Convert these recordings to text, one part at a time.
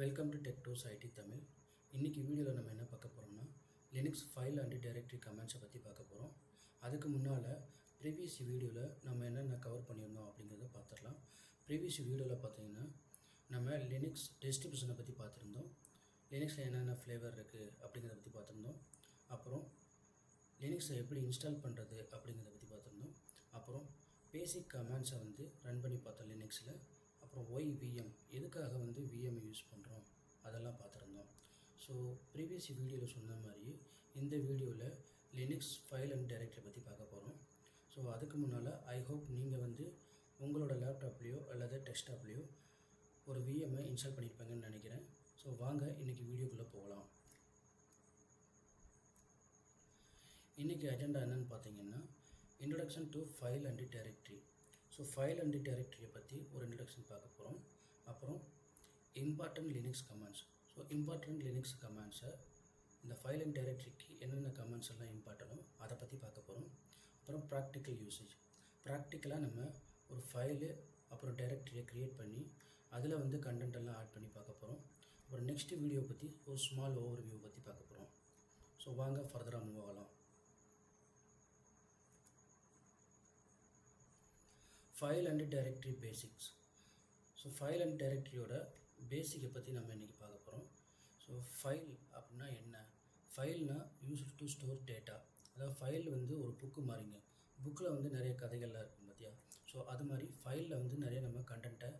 Welcome to Tech Dose IT Tamil. இன்றைக்கி வீடியோவில் நம்ம என்ன பார்க்க போகிறோம்னா லினக்ஸ் ஃபைல் அண்ட் டைரக்டரி கமெண்ட்ஸை பற்றி பார்க்க போகிறோம். அதுக்கு முன்னால் ப்ரீவியஸ் வீடியோவில் நம்ம என்னென்ன கவர் பண்ணியிருந்தோம் அப்படிங்கிறத பார்த்துடலாம். ப்ரீவியஸ் வீடியோவில் பார்த்தீங்கன்னா நம்ம லினக்ஸ் டிஸ்ட்ரிபியூஷனை பற்றி பார்த்துருந்தோம். லினக்ஸில் என்னென்ன ஃப்ளேவர் இருக்குது அப்படிங்கிறத பற்றி பார்த்துருந்தோம். அப்புறம் லினக்ஸை எப்படி இன்ஸ்டால் பண்ணுறது அப்படிங்கிறத பற்றி பார்த்துருந்தோம். அப்புறம் பேசிக் கமெண்ட்ஸை ரன் பண்ணி பார்த்தோம் லினக்ஸில். அப்புறம் OYVM எதுக்காக VM யூஸ் பண்ணுறோம் அதெல்லாம் பார்த்துருந்தோம். ஸோ ப்ரீவியஸ் வீடியோவில் சொன்ன மாதிரி இந்த வீடியோவில் லினக்ஸ் ஃபைல் அண்ட் டைரக்டரி பற்றி பார்க்க போகிறோம். ஸோ அதுக்கு முன்னால் ஐ ஹோப் நீங்கள் உங்களோட லேப்டாப்லேயோ அல்லது டெஸ்க்டாப்லேயோ ஒரு VMஐ இன்ஸ்டால் பண்ணியிருப்பாங்கன்னு நினைக்கிறேன். ஸோ வாங்க இன்றைக்கி வீடியோக்குள்ளே போகலாம். இன்றைக்கி அஜெண்டா என்னென்னு பார்த்தீங்கன்னா introduction to file and directory. So file and டைரக்டரியை பற்றி ஒரு இன்ட்ரடக்ஷன் பார்க்க போகிறோம். அப்புறம் important Linux commands. So important Linux கமெண்ட்ஸை இந்த ஃபைல் அண்ட் டைரக்டரிக்கு என்னென்ன கமெண்ட்ஸ் எல்லாம் இம்பார்ட்டனோ அதை பற்றி பார்க்க போகிறோம். அப்புறம் ப்ராக்டிக்கல் யூசேஜ். ப்ராக்டிக்கலாக நம்ம ஒரு ஃபைலு அப்புறம் டைரக்டரியை க்ரியேட் பண்ணி அதில் கண்டென்ட் எல்லாம் ஆட் பண்ணி பார்க்க போகிறோம். அப்புறம் நெக்ஸ்ட் வீடியோ பற்றி ஒரு ஸ்மால் ஓவர்வியூ பற்றி பார்க்க போகிறோம். ஸோ வாங்க ஃபர்தராக மூவ் ஆகலாம். File and directory basics. So file and டைரக்டரியோட பேசிக்கை பற்றி நம்ம இன்றைக்கி பார்க்க போகிறோம். ஸோ ஃபைல் அப்படின்னா என்ன? ஃபைல்னால் யூஸ் டு ஸ்டோர் டேட்டா. அதாவது ஃபைல் ஒரு புக்கு மாதிரிங்க. புக்கில் நிறைய கதைகள்லாம் இருக்கும் பார்த்தியா. ஸோ அது மாதிரி ஃபைலில் நிறைய நம்ம கண்டென்ட்டை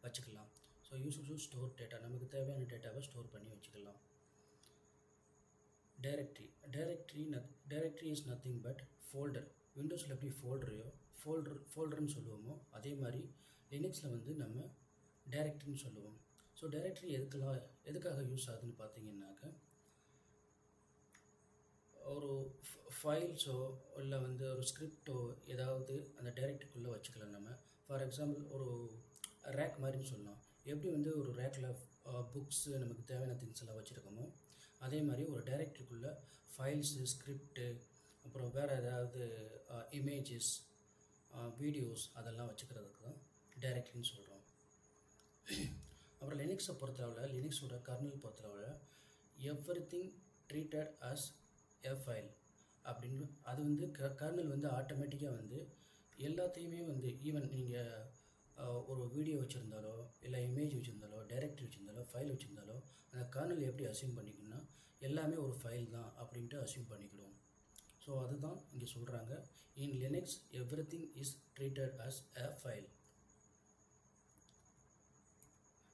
வச்சுக்கலாம். So use to store data, நமக்கு தேவையான டேட்டாவை ஸ்டோர் பண்ணி வச்சுக்கலாம். Directory is nothing but folder. விண்டோஸில் எப்படி ஃபோல்டர்னு சொல்லுவோமோ அதே மாதிரி லினக்ஸில் நம்ம டைரக்டரின்னு சொல்லுவோம். ஸோ டைரக்டரி எதுக்காக யூஸ் ஆகுதுன்னு பார்த்தீங்கன்னாக்க ஒரு ஃபைல்ஸோ இல்லை ஒரு ஸ்கிரிப்டோ ஏதாவது அந்த டைரக்டரிக்குள்ளே வச்சுக்கலாம் நம்ம. ஃபார் எக்ஸாம்பிள் ஒரு ரேக் மாதிரின்னு சொல்லலாம். எப்படி ஒரு ரேக்கில் புக்ஸு நமக்கு தேவையான திங்ஸ் எல்லாம் வச்சுருக்கோமோ அதே மாதிரி ஒரு டைரக்டரிக்குள்ளே ஃபைல்ஸு, ஸ்கிரிப்டு, அப்புறம் வேறு ஏதாவது இமேஜஸ், வீடியோஸ் அதெல்லாம் வச்சுக்கிறதுக்கு தான் டைரக்டரின்னு சொல்கிறோம். அப்புறம் லினக்ஸை பொறுத்தளவில், லினக்ஸோட கர்னல் பொறுத்தளவில் everything treated as a file அப்படின்னு அது கர்னல் ஆட்டோமேட்டிக்காக எல்லாத்தையுமே ஈவன் நீங்கள் ஒரு வீடியோ வச்சுருந்தாலோ இல்லை இமேஜ் வச்சுருந்தாலோ டைரக்டரி வச்சுருந்தாலோ ஃபைல் வச்சுருந்தாலோ அந்த கர்னல் எப்படி அசியூம் பண்ணிக்கணும்னா எல்லாமே ஒரு ஃபைல் தான் அப்படின்ட்டு அசியூம் பண்ணிக்கிடுவோம். ஸோ அதுதான் இங்கே சொல்கிறாங்க. In Linux everything is treated as a file.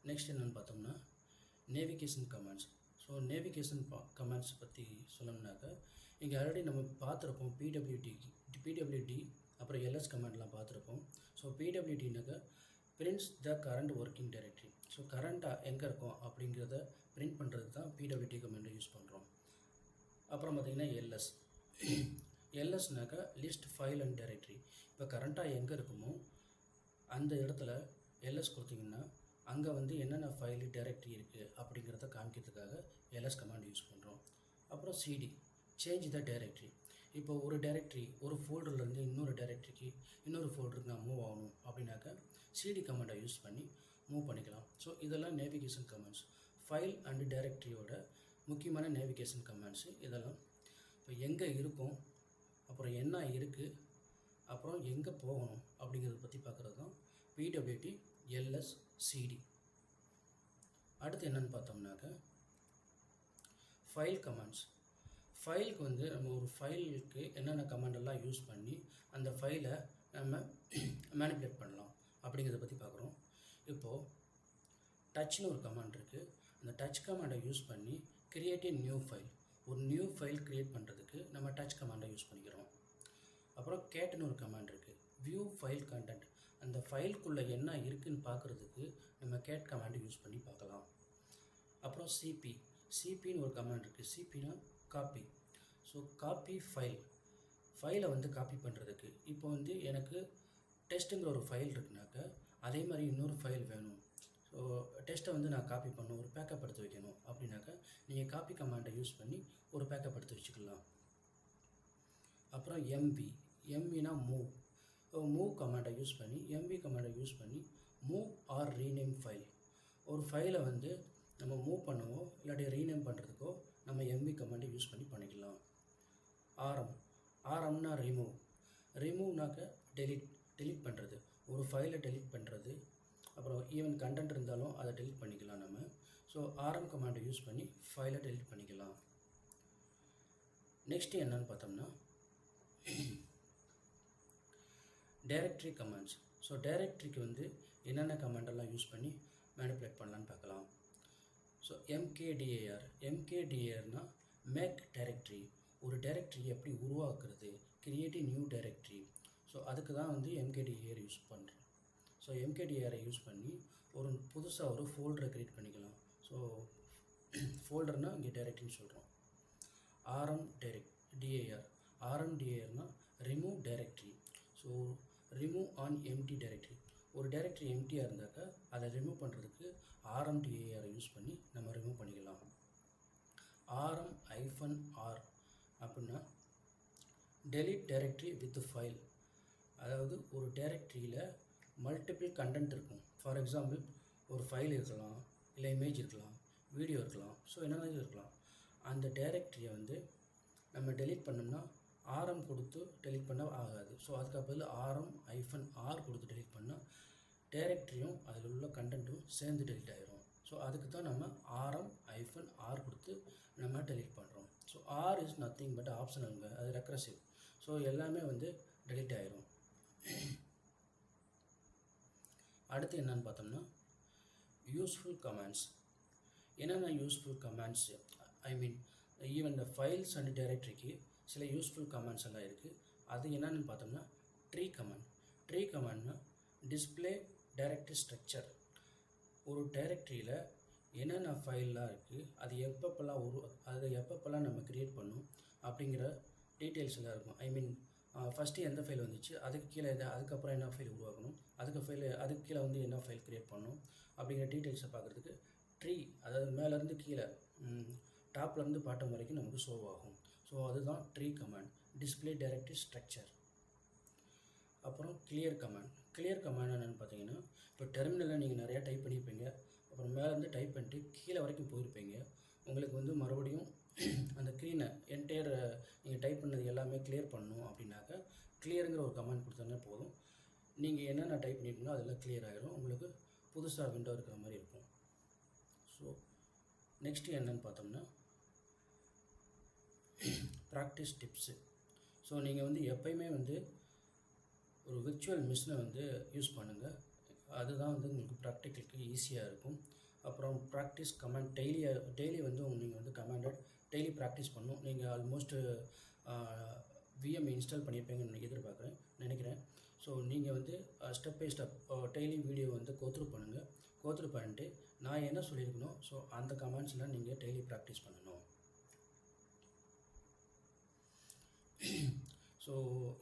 Next என்னென்னு பார்த்தோம்னா navigation commands. So navigation commands பற்றி சொல்லணும்னாக்க இங்கே ஆல்ரெடி நம்ம பார்த்துருப்போம். பிடபிள்யூடி அப்புறம் எல்எஸ் கமெண்ட்லாம் பார்த்துருப்போம். ஸோ பிடபிள்யூடினாக்க prints the current working directory. So கரண்ட்டாக எங்கே இருக்கும் அப்படிங்கிறத பிரிண்ட் பண்ணுறதுக்கு தான் பிடபிள்யூடி கமெண்ட்டை யூஸ் பண்ணுறோம். அப்புறம் பார்த்திங்கன்னா எல்எஸ்னாக்கா லிஸ்ட் ஃபைல் அண்ட் டைரக்டரி. இப்போ கரண்ட்டாக எங்கே இருக்குமோ அந்த இடத்துல எல்எஸ் கொடுத்திங்கன்னா அங்கே என்னென்ன ஃபைலு டைரக்டரி இருக்குது அப்படிங்கிறத காமிக்கிறதுக்காக எல்எஸ் கமாண்ட் யூஸ் பண்ணுறோம். அப்புறம் சிடி சேஞ்ச் த டைரக்டரி. இப்போ ஒரு டைரக்டரி ஒரு ஃபோல்டர்லேருந்து இன்னொரு டைரக்டரிக்கு இன்னொரு ஃபோல்டருக்கு நான் மூவ் ஆகணும் அப்படின்னாக்கா சிடி கமாண்டை யூஸ் பண்ணி மூவ் பண்ணிக்கலாம். ஸோ இதெல்லாம் நேவிகேஷன் கமாண்ட்ஸ். ஃபைல் அண்ட் டைரக்டரியோட முக்கியமான நேவிகேஷன் கமாண்ட்ஸு இதெல்லாம். இப்போ எங்கே இருக்கும், அப்புறம் என்ன இருக்குது, அப்புறம் எங்கே போகணும் அப்படிங்கிறத பற்றி பார்க்குறது தான் பிடபிள்யூடி, எல்எஸ், சிடி. அடுத்து என்னென்னு பார்த்தோம்னாக்க ஃபைல் கமாண்ட்ஸ். ஃபைலுக்கு நம்ம ஒரு ஃபைலுக்கு என்னென்ன கமாண்டெல்லாம் யூஸ் பண்ணி அந்த ஃபைலை நம்ம மேனிப்புலேட் பண்ணலாம் அப்படிங்கிறத பற்றி பார்க்குறோம். இப்போது டச்னு ஒரு கமாண்ட் இருக்குது. அந்த டச் கமாண்டை யூஸ் பண்ணி கிரியேட் ஏ நியூ ஃபைல். ஒரு நியூ ஃபைல் க்ரியேட் பண்ணுறதுக்கு நம்ம டச் கமாண்டை யூஸ் பண்ணிக்கிறோம். அப்புறம் கேட்னு ஒரு கமாண்ட் இருக்குது. View file content. அந்த ஃபைலுக்குள்ளே என்ன இருக்குதுன்னு பார்க்குறதுக்கு நம்ம கேட் கமாண்டை யூஸ் பண்ணி பார்க்கலாம். அப்புறம் சிபின்னு ஒரு கமாண்ட் இருக்குது. சிபினா காப்பி. ஸோ காப்பி ஃபைலை காப்பி பண்ணுறதுக்கு இப்போ எனக்கு டெஸ்ட்டுங்கிற ஒரு ஃபைல் இருக்குனாக்க அதே மாதிரி இன்னொரு ஃபைல் வேணும். ஸோ டெஸ்ட்டை நான் காப்பி பண்ணணும், ஒரு பேக்கப் எடுத்து வைக்கணும் அப்படின்னாக்கா நீங்கள் காப்பி கமாண்டை யூஸ் பண்ணி ஒரு பேக்கப் எடுத்து வச்சுக்கலாம். அப்புறம் எம்வினா மூவ் கமாண்டை யூஸ் பண்ணி மூவ் ஆர் ரீநேம் ஃபைல். ஒரு ஃபைலை நம்ம மூவ் பண்ணவோ இல்லாட்டி ரீநேம் பண்ணுறதுக்கோ நம்ம எம்வி கமாண்டை யூஸ் பண்ணிக்கலாம். ஆர்எம்னா ரிமூவ்னாக்க டெலீட் பண்ணுறது, ஒரு ஃபைலை டெலீட் பண்ணுறது, அப்புறம் ஈவன் கண்டென்ட் இருந்தாலும் அதை டெலீட் பண்ணிக்கலாம் நம்ம. ஸோ ஆர்எம் கமாண்டை யூஸ் பண்ணி ஃபைலை டெலீட் பண்ணிக்கலாம். நெக்ஸ்ட்டு என்னன்னு பார்த்தோம்னா டைரக்டரி கமாண்ட்ஸ். ஸோ டைரக்டரிக்கு வந்து என்னென்ன கமாண்டெல்லாம் யூஸ் பண்ணி மேனிப்புலேட் பண்ணலான்னு பார்க்கலாம். ஸோ எம்கேடிஏஆர்னால் மேக் டைரக்டரி, ஒரு டைரக்டரி எப்படி உருவாக்குறது, கிரியேட் நியூ டைரக்டரி. ஸோ அதுக்கு தான் வந்து எம்கேடிஏஆர் யூஸ் பண்ணுறோம். ஸோ எம்கேடிஏஆரை யூஸ் பண்ணி புதுசாக ஒரு ஃபோல்டரை க்ரியேட் பண்ணிக்கலாம். ஸோ ஃபோல்டர்னால் இங்கே டைரக்டரின்னு சொல்கிறோம். ஆர்எம்டிஏஆர்னால் remove directory. So remove an empty directory, ஒரு டைரக்டரி எம்டியாக இருந்தாக்கா அதை ரிமூவ் பண்ணுறதுக்கு ஆர்எம்டிஏஆரை யூஸ் பண்ணி நம்ம ரிமூவ் பண்ணிக்கலாம். RM-R அப்படின்னா டெலீட் டைரக்டரி வித் ஃபைல். அதாவது ஒரு டைரக்டரியில் மல்டிபிள் கண்டென்ட் இருக்கும். ஃபார் எக்ஸாம்பிள் ஒரு ஃபைல் இருக்கலாம், இல்லை இமேஜ் இருக்கலாம், வீடியோ இருக்கலாம், ஸோ என்னென்ன இருக்கலாம். அந்த டைரக்டரியை வந்து நம்ம டெலீட் பண்ணோம்னா RM கொடுத்து டெலீட் பண்ண ஆகாது. ஸோ அதுக்கு பதில் RM-R கொடுத்து டெலீட் பண்ணால் டைரக்டரியும் அதில் உள்ள கண்டென்ட்டும் சேர்ந்து டெலீட் ஆகிரும். ஸோ அதுக்கு தான் நம்ம RM-R கொடுத்து நம்ம டெலீட் பண்ணுறோம். So R is nothing but ஆப்ஷனலுங்க, அது ரெக்ரசிவ். ஸோ எல்லாமே வந்து டெலீட் ஆகிரும். அடுத்து என்னன்னு பார்த்தோம்னா யூஸ்ஃபுல் கமாண்ட்ஸ். என்னென்ன யூஸ்ஃபுல் கமாண்ட்ஸ், ஈவன் இந்த ஃபைல்ஸ் அண்ட் டைரக்டரிக்கு சில யூஸ்ஃபுல் கமாண்ட்ஸ் எல்லாம் இருக்குது. அது என்னென்னு பார்த்தோம்னா ட்ரீ கமாண்ட்னா டிஸ்பிளே டைரக்டரி ஸ்ட்ரக்சர். ஒரு டைரக்டரியில் என்னென்ன ஃபைல்லாம் இருக்குது, அது எப்பப்பெல்லாம் நம்ம க்ரியேட் பண்ணணும் அப்படிங்கிற டீட்டெயில்ஸ் எல்லாம் இருக்கும். ஃபஸ்ட்டு எந்த ஃபைல் வந்துச்சு, அதுக்கு கீழே அதுக்கப்புறம் என்ன ஃபைல் உருவாக்கணும், அதுக்கு கீழே வந்து என்ன ஃபைல் க்ரியேட் பண்ணணும் அப்படிங்கிற டீட்டெயில்ஸை பார்க்குறதுக்கு ட்ரீ, அதாவது மேலேருந்து கீழே டாப்லேருந்து பாட்டம் வரைக்கும் நமக்கு ஷோ ஆகும். ஸோ அதுதான் tree command, display directory structure. அப்புறம் கிளியர் கமாண்ட் என்னென்னு பார்த்தீங்கன்னா, இப்போ டெர்மினலில் நீங்கள் நிறையா டைப் பண்ணியிருப்பீங்க, அப்புறம் மேலேருந்து டைப் பண்ணிட்டு கீழே வரைக்கும் போயிருப்பீங்க. உங்களுக்கு வந்து மறுபடியும் அந்த என்டையர் நீங்கள் டைப் பண்ணது எல்லாமே கிளியர் பண்ணணும் அப்படின்னாக்கா கிளியருங்கிற ஒரு கமாண்ட் கொடுத்தோன்னா போதும். நீங்கள் என்னென்ன டைப் பண்ணியிருக்கீங்களோ அதெல்லாம் கிளியர் ஆகிடும், உங்களுக்கு புதுசாக விண்டோ இருக்கிற மாதிரி இருக்கும். ஸோ நெக்ஸ்ட்டு என்னென்னு பார்த்தோம்னா ப்ராக்டிஸ் டிப்ஸு. ஸோ நீங்கள் வந்து எப்பயுமே வந்து ஒரு விர்ச்சுவல் மிஷினை வந்து யூஸ் பண்ணுங்கள். அதுதான் வந்து உங்களுக்கு ப்ராக்டிக்கலுக்கு ஈஸியாக இருக்கும். அப்புறம் ப்ராக்டிஸ் கமாண்ட் டெய்லி வந்து நீங்கள் வந்து கமாண்டை டெய்லி ப்ராக்டிஸ் பண்ணணும். நீங்கள் ஆல்மோஸ்ட்டு VM இன்ஸ்டால் பண்ணியிருப்பீங்கன்னு நினைக்கிறேன். ஸோ நீங்கள் வந்து step by step daily video வந்து கோத்ரூ பண்ணிட்டு நான் என்ன சொல்லியிருக்கணும், ஸோ அந்த கமாண்ட்ஸ்லாம் நீங்கள் டெய்லி ப்ராக்டிஸ் பண்ணணும். ஸோ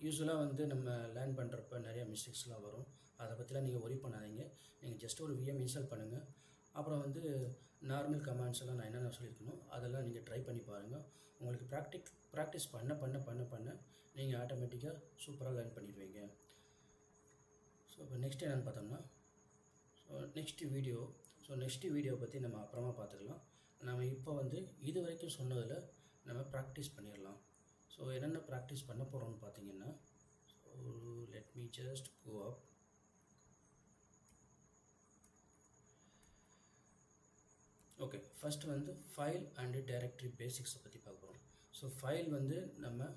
யூஸ்வலாக வந்து நம்ம லேர்ன் பண்ணுறப்ப நிறையா மிஸ்டேக்ஸ்லாம் வரும். அதை பற்றிலாம் நீங்கள் ஒரி பண்ணாதீங்க. நீங்கள் ஜஸ்ட் ஒரு VM இன்ஸ்டால் பண்ணுங்கள். அப்புறம் வந்து நார்மல் கமாண்ட்ஸ் எல்லாம் நான் என்னென்ன சொல்லியிருக்கணும் அதெல்லாம் நீங்கள் ட்ரை பண்ணி பாருங்கள். உங்களுக்கு ப்ராக்டிஸ் பண்ண நீங்கள் ஆட்டோமேட்டிக்காக சூப்பராக லேர்ன் பண்ணிடுவீங்க. ஸோ இப்போ நெக்ஸ்ட் என்னென்னு பார்த்தோம்னா நெக்ஸ்ட் வீடியோ பற்றி நம்ம அப்புறமா பார்த்துக்கலாம். நம்ம இப்போ வந்து இது வரைக்கும் சொன்னதில் நம்ம ப்ராக்டிஸ் பண்ணிடலாம். ஸோ என்னென்ன ப்ராக்டிஸ் பண்ண போகிறோம்னு பார்த்தீங்கன்னா, லெட் மீ ஜஸ்ட் கோ அப். ஓகே, ஃபஸ்ட்டு வந்து ஃபைல் அண்டு டைரக்டரி பேசிக்ஸை பற்றி பார்க்குறோம். ஸோ ஃபைல் வந்து நம்ம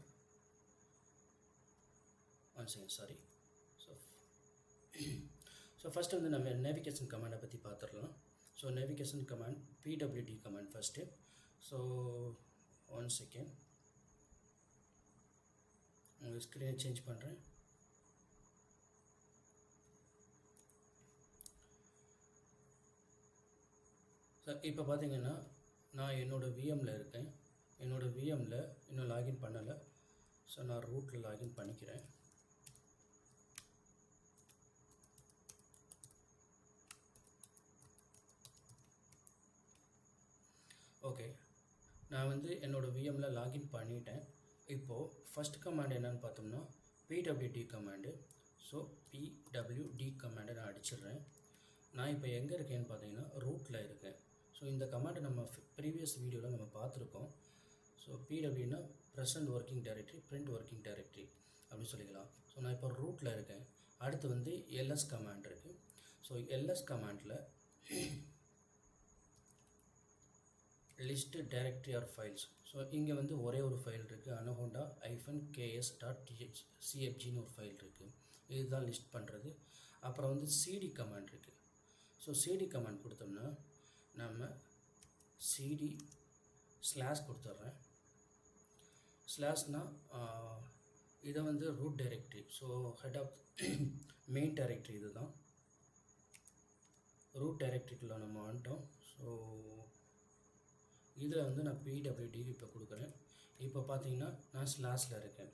ஸோ ஃபஸ்ட்டு வந்து நம்ம நேவிகேஷன் கமாண்டை பற்றி பார்த்துடலாம். So navigation command PWD command first. So 1 second, உங்கள் ஸ்க்ரீனை சேஞ்ச் பண்ணுறேன். ஸோ இப்போ பார்த்தீங்கன்னா நான் என்னோடய VMல் இருக்கேன். என்னோடய VMல் இன்னும் லாகின் பண்ணலை. ஸோ நான் ரூட்டில் லாகின் பண்ணிக்கிறேன். ஓகே, நான் வந்து என்னோடய VMல் லாகின் பண்ணிட்டேன். இப்போது ஃபஸ்ட் கமாண்ட் என்னென்னு பார்த்தோம்னா PWD கமாண்டு. ஸோ PWD கமாண்டை நான் அடிச்சிடுறேன். நான் இப்போ எங்கே இருக்கேன்னு பார்த்தீங்கன்னா ரூட்டில் இருக்கேன். ஸோ இந்த கமாண்டை நம்ம ப்ரீவியஸ் வீடியோவில் நம்ம பார்த்துருக்கோம். ஸோ பிடபிள்யூனா present working directory, print working directory அப்படின்னு சொல்லிக்கலாம். ஸோ நான் இப்போ ரூட்டில் இருக்கேன். அடுத்து வந்து எல்எஸ் கமாண்ட் இருக்குது. ஸோ எல்எஸ் கமாண்டில் list directory or files. So இங்கே வந்து ஒரே ஒரு ஃபைல் இருக்குது, anaconda -ks.cfgன்னு ஒரு ஃபைல் இருக்குது. இதுதான் லிஸ்ட் பண்ணுறது. அப்புறம் வந்து சிடி கமாண்ட் இருக்குது. ஸோ சிடி கமாண்ட் கொடுத்தோம்னா நம்ம சிடி ஸ்லாஷ் கொடுத்துட்றேன். ஸ்லாஷ்னால் இதை வந்து root directory. So head of main directory இது தான். ரூட் டைரக்டரிக்குள்ளே நம்ம வந்துட்டோம். ஸோ இதில் வந்து நான் பிடபிள்யூடி இப்போ கொடுக்குறேன். இப்போ பார்த்தீங்கன்னா நான் ஸ்லாஷில் இருக்கேன்.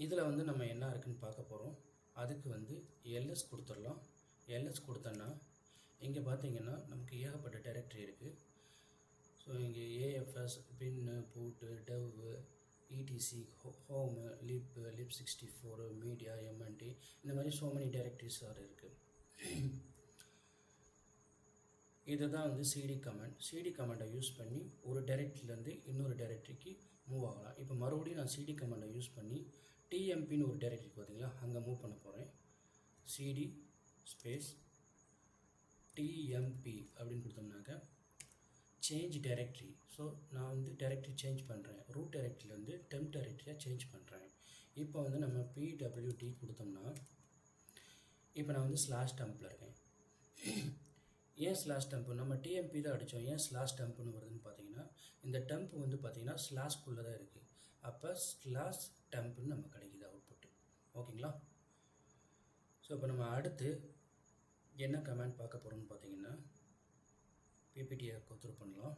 இதில் வந்து நம்ம என்ன இருக்குதுன்னு பார்க்க போகிறோம். அதுக்கு வந்து எல்எஸ் கொடுத்துடலாம். எல்எஸ் கொடுத்தோன்னா இங்கே பார்த்தீங்கன்னா நமக்கு ஏகப்பட்ட டைரக்டரி இருக்குது. ஸோ இங்கே ஏஎஃப்எஸ், பின்னு, பூட்டு, டெவ், இடிசி, ஹோமு, லிப் 64, மீடியா, எம்என்டி, இந்த மாதிரி ஸோ மெனி டைரக்டரிஸ் இருக்குது. இதுதான் வந்து சிடி கமாண்ட். சிடி கமாண்டை யூஸ் பண்ணி ஒரு டைரக்டரியிலேருந்து இன்னொரு டைரக்டரிக்கு மூவ் ஆகலாம். இப்போ மறுபடியும் நான் சிடி கமாண்டை யூஸ் பண்ணி டிஎம்பின்னு ஒரு டைரக்டரி பார்த்தீங்களா, அங்கே மூவ் பண்ண போகிறேன். சிடி ஸ்பேஸ் டிஎம்பி அப்படின்னு கொடுத்தோம்னாக்க சேஞ்ச் டைரக்டரி. ஸோ நான் வந்து டைரக்டரி சேஞ்ச் பண்ணுறேன். ரூட் டைரக்டரியிலேருந்து டெம்ப் டைரக்டரியாக சேஞ்ச் பண்ணுறேன். இப்போ வந்து நம்ம பிடபிள்யூடி கொடுத்தோம்னா இப்போ நான் வந்து ஸ்லாஷ் டெம்பில் இருக்கேன். ஏன் ஸ்லாஷ் டெம்ப்? நம்ம டிஎம்பி தான் அடித்தோம். ஏன் ஸ்லாஷ் டெம்ப்னு வருதுன்னு பார்த்தீங்கன்னா இந்த டெம்ப் வந்து பார்த்தீங்கன்னா ஸ்லாஷ்குள்ளே தான் இருக்குது. அப்போ ஸ்லாஷ் டெம்ப்னு நம்ம கிடைக்கிது அவுட்புட்டு. ஓகேங்களா? ஸோ இப்போ நம்ம அடுத்து என்ன கமாண்ட் பார்க்க போகிறோம்னு பார்த்தீங்கன்னா பிபிடியை கோத்ரூ பண்ணலாம்.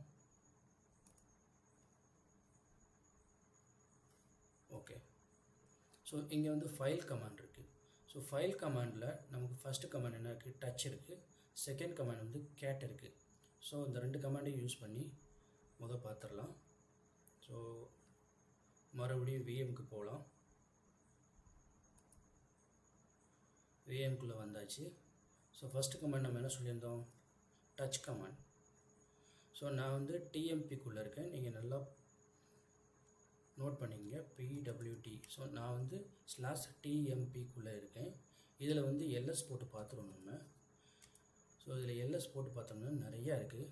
ஓகே. ஸோ இங்கே வந்து ஃபைல் கமாண்ட் இருக்குது. ஸோ ஃபைல் கமாண்டில் நமக்கு ஃபஸ்ட்டு கமாண்ட் என்ன இருக்குது? டச் இருக்குது. செகண்ட் கமாண்ட் வந்து கேட் இருக்குது. ஸோ இந்த ரெண்டு கமாண்டையும் யூஸ் பண்ணி பார்த்துடலாம். ஸோ மறுபடியும் விஎம்க்கு போகலாம். விஎம்குள்ளே வந்தாச்சு. ஸோ ஃபஸ்ட்டு கமாண்ட் நம்ம என்ன சொல்லியிருந்தோம்? Touch command. ஸோ நான் வந்து டிஎம்பிக்குள்ளே இருக்கேன். நீங்கள் நல்லா நோட் பண்ணிங்க பிடபிள்யூடி. ஸோ நான் வந்து ஸ்லாஷ் டிஎம்பிக்குள்ளே இருக்கேன். இதில் வந்து எல்எஸ் போட்டு பார்த்துருவோம் நம்ம. ஸோ இதில் எல்எஸ் போட்டு பார்த்தோம்னா நிறையா இருக்குது.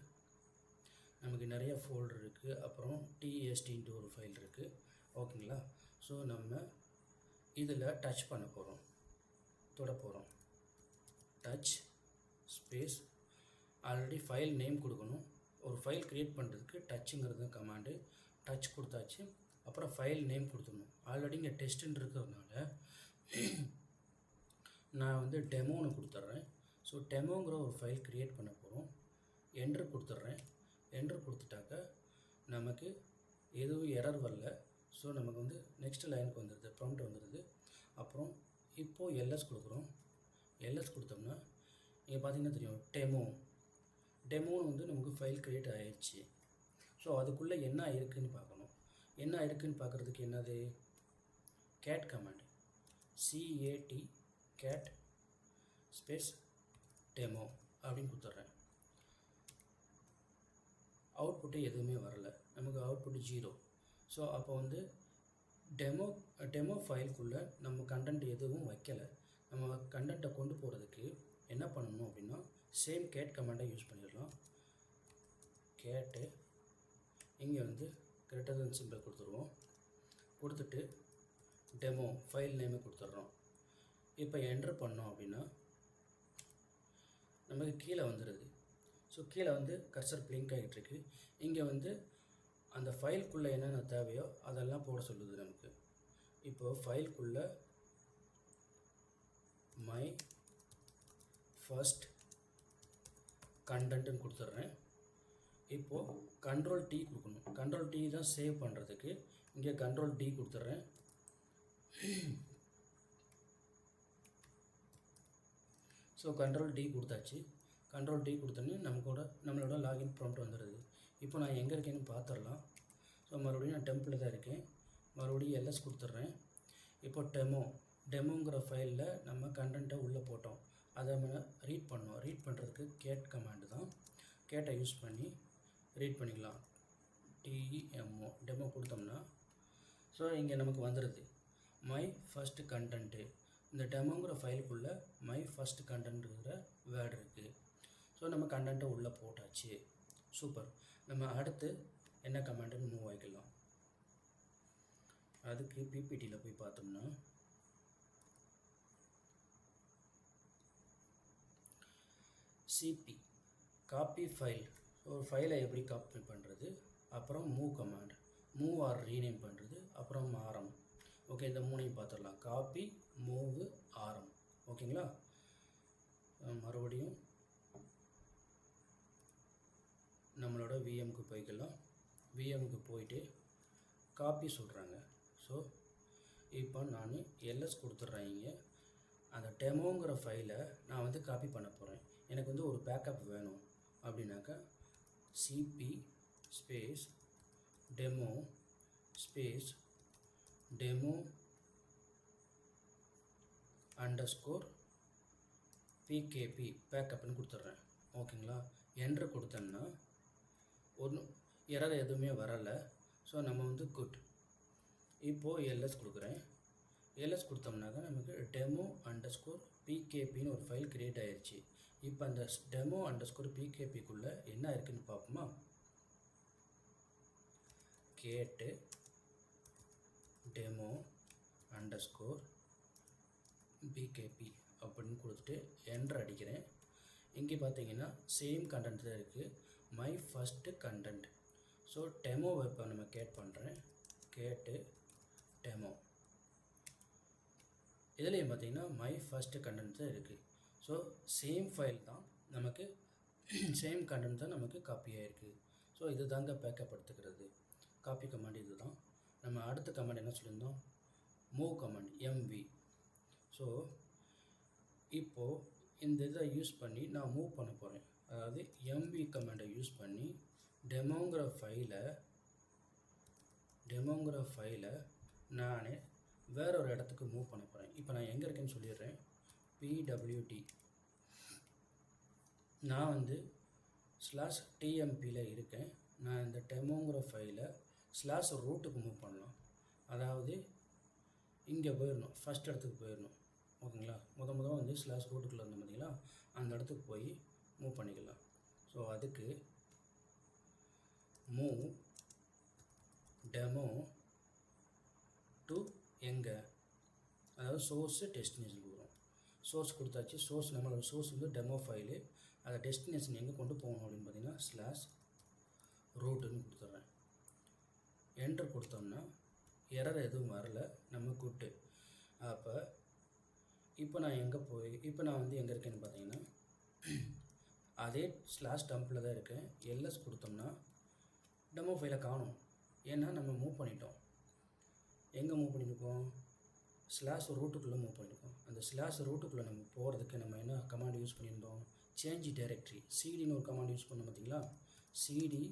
நமக்கு நிறைய ஃபோல்டர் இருக்குது. அப்புறம் டிஎஸ்டின்ட்டு ஒரு ஃபைல் இருக்குது. ஓகேங்களா? ஸோ நம்ம இதில் டச் பண்ண போகிறோம், தொட போகிறோம். Touch space already file name கொடுக்கணும். ஒரு ஃபைல் க்ரியேட் பண்ணுறதுக்கு டச்சுங்கிறது கமாண்டு. டச் கொடுத்தாச்சு. அப்புறம் ஃபைல் நேம் கொடுத்துடணும். ஆல்ரெடி இங்கே டெஸ்ட்டுன்னு இருக்கிறதுனால நான் வந்து டெமோன்னு கொடுத்துட்றேன். ஸோ டெமோங்கிற ஒரு ஃபைல் க்ரியேட் பண்ண போகிறோம். என்ட்ரு கொடுத்துட்றேன். என்ட்ரு கொடுத்துட்டாக்க நமக்கு எதுவும் எரர் வரல. ஸோ நமக்கு வந்து நெக்ஸ்ட் லைனுக்கு வந்துடுது, ப்ராம்ப்ட் வந்துடுது. அப்புறம் இப்போது எல்எஸ் கொடுக்குறோம். எல்எஸ் கொடுத்தோம்னா இங்கே பார்த்தீங்கன்னா தெரியும் டெமோன்னு வந்து நமக்கு ஃபைல் க்ரியேட் ஆகிடுச்சு. ஸோ அதுக்குள்ளே என்ன இருக்குதுன்னு பார்க்கணும். என்ன இருக்குதுன்னு பார்க்குறதுக்கு என்னது? Cat command. CAT cat space demo அப்படின்னு கொடுத்துட்றேன். அவுட்புட்டு எதுவுமே வரல. நமக்கு அவுட்புட்டு 0. ஸோ அப்போ வந்து டெமோ ஃபைலுக்குள்ளே நம்ம கண்டென்ட் எதுவும் வைக்கலை. நம்ம கண்டென்ட்டை கொண்டு போகிறதுக்கு என்ன பண்ணணும் அப்படின்னா சேம் கேட் கமாண்டை யூஸ் பண்ணிடலாம். கேட்டு இங்கே வந்து கிரேட்டர் தென் சிம்பிள் கொடுத்துருவோம். கொடுத்துட்டு டெமோ ஃபைல் நேமே கொடுத்துட்றோம். இப்போ என்ட்ரு பண்ணோம் அப்படின்னா நமக்கு கீழே வந்துடுது. ஸோ கீழே வந்து கர்சர் பிளிங்க் ஆகிட்டுருக்கு. இங்கே வந்து அந்த ஃபைலுக்குள்ளே என்னென்ன தேவையோ அதெல்லாம் போட சொல்லுது நமக்கு. இப்போது ஃபைலுக்குள்ளே மை ஃபர்ஸ்ட் கண்டென்ட்டுன்னு கொடுத்துட்றேன். இப்போது கண்ட்ரோல் டி கொடுக்கணும். கண்ட்ரோல் டி தான் சேவ் பண்ணுறதுக்கு. இங்கே கண்ட்ரோல் டி கொடுத்துட்றேன். ஸோ கண்ட்ரோல் டி கொடுத்தாச்சு. கண்ட்ரோல் டி கொடுத்தோன்னே நம்மளோட லாகின் ப்ராம்ப்ட் வந்துடுது. இப்போ நான் எங்கே இருக்கேன்னு பார்த்துடலாம். ஸோ மறுபடியும் நான் டெம்பில் தான் இருக்கேன். மறுபடியும் எல்எஸ் கொடுத்துட்றேன். இப்போ டெமோங்கிற ஃபைலில் நம்ம கண்டென்ட்டை உள்ளே போட்டோம். அதை நம்ம ரீட் பண்ணோம். ரீட் பண்ணுறதுக்கு கேட் கமாண்டு தான். கேட்டை யூஸ் பண்ணி ரீட் பண்ணிக்கலாம். TEMO டெமோ கொடுத்தோம்னா ஸோ இங்கே நமக்கு வந்துடுது மை ஃபஸ்ட் கண்டென்ட்டு. இந்த டெமோங்கிற ஃபைலுக்குள்ளே மை ஃபஸ்ட் கண்டென்ட்டுங்கிற வேர்டு இருக்குது. ஸோ நம்ம கண்டென்ட்டை உள்ளே போட்டாச்சு. சூப்பர். நம்ம அடுத்து என்ன கமெண்ட்டுன்னு மூவ் ஆகிக்கலாம். அதுக்கு பிபிடியில் போய் பார்த்தோம்னா சிபி காப்பி ஃபைல். ஒரு ஃபைலை எப்படி காப்பி பண்ணுறது, அப்புறம் move command, move R rename பண்ணுறது, அப்புறம் ஆரம். ஓகே, இந்த மூணையும் பார்த்துடலாம். காப்பி, மூவ், ஆரம். ஓகேங்களா. மறுபடியும் நம்மளோட விஎம்க்கு போய்க்கலாம். விஎம்க்கு போயிட்டு காப்பி சொல்கிறாங்க. ஸோ இப்போ நான் எல்எஸ் கொடுத்துட்றேன். இங்கே அந்த டெமோங்கிற ஃபைலை நான் வந்து காப்பி பண்ண போகிறேன். எனக்கு வந்து ஒரு பேக்கப் வேணும் அப்படின்னாக்கா CP space demo space demo underscore BKP பேக்கப்னு கொடுத்துட்றேன். ஓகேங்களா. என்ட்ரு கொடுத்தோம்னா ஒன்றும் எரர் எதுவுமே வரலை. ஸோ நம்ம வந்து குட். இப்போது எல்எஸ் கொடுக்குறேன். எல்எஸ் கொடுத்தோம்னாக்கா நமக்கு டெமோ அண்டர்ஸ்கோர் பிகேபின்னு ஒரு ஃபைல் க்ரியேட் ஆகிடுச்சு. இப்போ அந்த டெமோ அண்டர்ஸ்கோர் பிகேபிக்குள்ளே என்ன இருக்குதுன்னு பார்ப்போமா. கேட்டு டெமோ அண்டர்ஸ்கோர் பிகேபி அப்படின்னு கொடுத்துட்டு என்ட்ரு அடிக்கிறேன். இங்கே பார்த்தீங்கன்னா சேம் கண்டென்ட் தான் இருக்குது, மை ஃபஸ்ட்டு கண்டென்ட். ஸோ டெமோவை இப்போ நம்ம கேட் பண்ணுறேன். கேட்டு டெமோ. இதுலேயும் பார்த்தீங்கன்னா மை ஃபஸ்ட்டு கண்டென்ட் தான் இருக்குது. ஸோ சேம் ஃபைல் தான் நமக்கு, சேம் கண்டென்ட் தான் நமக்கு காப்பி ஆகிருக்கு. ஸோ இது தாங்க பேக்கப் எடுத்துக்கிறது. காப்பி கமாண்ட் இது தான். நம்ம அடுத்த கமாண்ட் என்ன சொல்லியிருந்தோம், மூவ் கமாண்ட், எம்வி. ஸோ இப்போது இந்த இதை யூஸ் பண்ணி நான் மூவ் பண்ண போகிறேன். அதாவது எம்வி கமாண்டை யூஸ் பண்ணி டெமோங்கிற ஃபைலை நான் வேற ஒரு இடத்துக்கு மூவ் பண்ண போகிறேன். இப்போ நான் எங்கே இருக்கேன்னு சொல்லிடுறேன். பிடபிள்யூடி. நான் வந்து /TMPயில் இருக்கேன். நான் இந்த டெமோங்கிற ஃபைலை /ரூட்டுக்கு மூவ் பண்ணலாம். அதாவது இங்கே போயிடணும், ஃபஸ்ட் இடத்துக்கு போயிடணும். ஓகேங்களா. முதல் வந்து /ரூட்டுக்குள்ளே இருந்தோம் பார்த்தீங்களா, அந்த இடத்துக்கு போய் மூவ் பண்ணிக்கலாம். ஸோ அதுக்கு மூவ் டெமோ டு எங்கே, அதாவது சோர்ஸு டெஸ்டினேஷன் கொடுக்குறோம். சோர்ஸ் கொடுத்தாச்சு. சோர்ஸ் நம்மளோட சோர்ஸ் வந்து டெமோ ஃபைலு. அதை டெஸ்டினேஷன் எங்கே கொண்டு போகணும் அப்படின்னு பார்த்தீங்கன்னா /ரூட்டுன்னு கொடுத்துட்றேன். என்ட்ரு கொடுத்தோம்னா எரர் எதுவும் வரல, நம்ம குட்டு. அப்போ இப்போ நான் இப்போ நான் வந்து எங்கே இருக்கேன்னு பார்த்தீங்கன்னா அதே /டம்பில் தான் இருக்கேன். எல்எஸ் கொடுத்தோம்னா டெமோ ஃபைலை காணும். ஏன்னா நம்ம மூவ் பண்ணிட்டோம். எங்கே மூவ் பண்ணியிருக்கோம், /ரூட்டுக்குள்ளே மூவ் பண்ணியிருக்கோம். அந்த /ரூட்டுக்குள்ளே நம்ம போகிறதுக்கு நம்ம என்ன கமாண்ட் யூஸ் பண்ணியிருந்தோம், சேஞ்ச் டைரக்டரி, சிடின்னு ஒரு கமாண்ட் யூஸ் பண்ணோம் பார்த்தீங்களா. சிடி